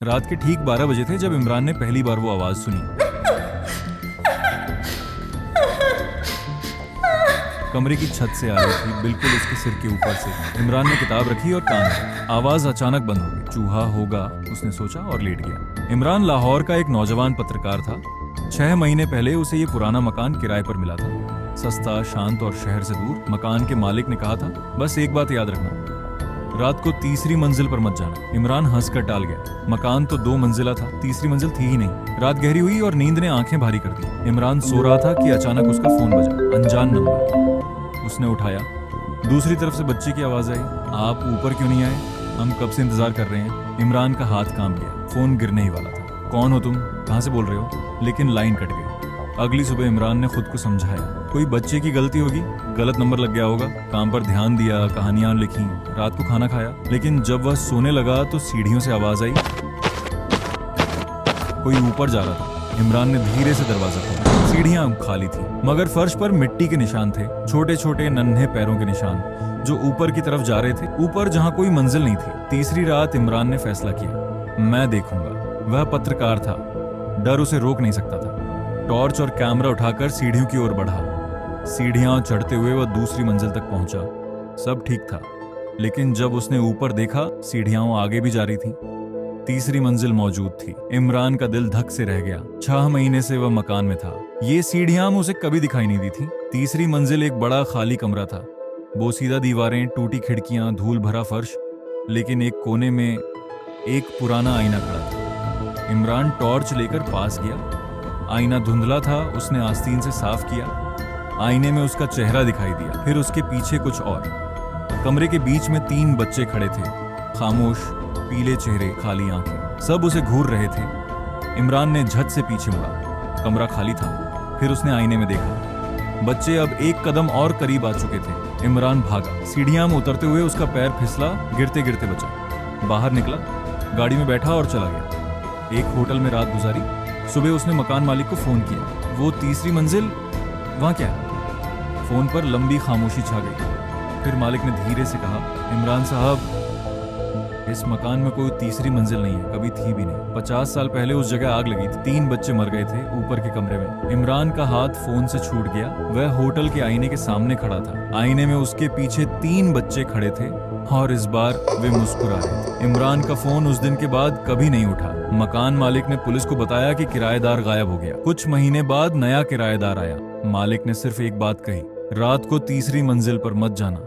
रात के ठीक 12 बजे थे जब इमरान ने पहली बार वो आवाज सुनी। कमरे की छत से आ रही थी, बिल्कुल उसके सिर के ऊपर से। इमरान ने किताब रखी और कान रखे। आवाज अचानक बंद हो गई। चूहा होगा, उसने सोचा और लेट गया। इमरान लाहौर का एक नौजवान पत्रकार था। 6 महीने पहले उसे ये पुराना मकान किराए पर मिला था। सस्ता, शांत और शहर से दूर। मकान के मालिक ने कहा था, बस एक बात याद रखना, रात को तीसरी मंजिल पर मत जाना। इमरान हंसकर टाल गया। मकान तो 2 मंजिला था, तीसरी मंजिल थी ही नहीं। रात गहरी हुई और नींद ने आंखें भारी कर दी। इमरान सो रहा था कि अचानक उसका फोन बजा। अनजान नंबर। उसने उठाया। दूसरी तरफ से बच्चे की आवाज आई, आप ऊपर क्यों नहीं आए? हम कब से इंतजार कर रहे हैं। इमरान का हाथ कांप गया। फोन गिरने ही वाला था। कौन हो तुम? कहां से बोल रहे हो? लेकिन लाइन कट गई। अगली सुबह इमरान ने खुद को समझाया, कोई बच्चे की गलती होगी, गलत नंबर लग गया होगा। काम पर ध्यान दिया, कहानियां लिखी, रात को खाना खाया। लेकिन जब वह सोने लगा तो सीढ़ियों से आवाज आई। कोई ऊपर जा रहा था। इमरान ने धीरे से दरवाजा खोला। सीढ़ियां खाली थी, मगर फर्श पर मिट्टी के निशान थे, छोटे छोटे नन्हे पैरों के निशान जो ऊपर की तरफ जा रहे थे, ऊपर जहां कोई मंजिल नहीं थी। तीसरी रात इमरान ने फैसला किया, मैं देखूंगा। वह पत्रकार था, डर उसे रोक नहीं सकता था। टॉर्च और कैमरा उठाकर सीढ़ियों की ओर बढ़ा। सीढ़ियां चढ़ते हुए वह दूसरी मंजिल तक पहुंचा। सब ठीक था, लेकिन जब उसने ऊपर देखा, सीढ़ियां आगे भी जा रही थी। तीसरी मंजिल मौजूद थी। इमरान का दिल धक से रह गया। 6 महीने से वह मकान में था। ये सीढ़ियां उसे कभी दिखाई नहीं दी थी। तीसरी मंजिल एक बड़ा खाली कमरा था। बोसीदा दीवारें, टूटी खिड़कियां, धूल भरा फर्श, लेकिन एक कोने में एक पुराना आईना खड़ा था। इमरान टॉर्च लेकर पास गया। आईना धुंधला था। उसने आस्तीन से साफ किया। आईने में उसका चेहरा दिखाई दिया, फिर उसके पीछे कुछ और। कमरे के बीच में 3 बच्चे खड़े थे, खामोश, पीले चेहरे, खाली आंखें, सब उसे घूर रहे थे। इमरान ने झट से पीछे मुड़ा। कमरा खाली था। फिर उसने आईने में देखा। बच्चे अब एक कदम और करीब आ चुके थे। इमरान भागा। सीढ़ियां में उतरते हुए उसका पैर फिसला, गिरते गिरते बचा। बाहर निकला, गाड़ी में बैठा और चला गया। एक होटल में रात गुजारी। सुबह उसने मकान मालिक को फोन किया। वो तीसरी मंजिल, वहां क्या? फोन पर लंबी खामोशी छा गई। फिर मालिक ने धीरे से कहा, इमरान साहब, इस मकान में कोई तीसरी मंजिल नहीं है, कभी थी भी नहीं। 50 साल पहले उस जगह आग लगी थी। 3 बच्चे मर गए थे ऊपर के कमरे में। इमरान का हाथ फोन से छूट गया। वह होटल के आईने के सामने खड़ा था। आईने में उसके पीछे 3 बच्चे खड़े थे और इस बार वे मुस्कुरा रहे थे। इमरान का फोन उस दिन के बाद कभी नहीं उठा। मकान मालिक ने पुलिस को बताया कि किराएदार गायब हो गया। कुछ महीने बाद नया किराएदार आया। मालिक ने सिर्फ एक बात कही, रात को तीसरी मंजिल पर मत जाना।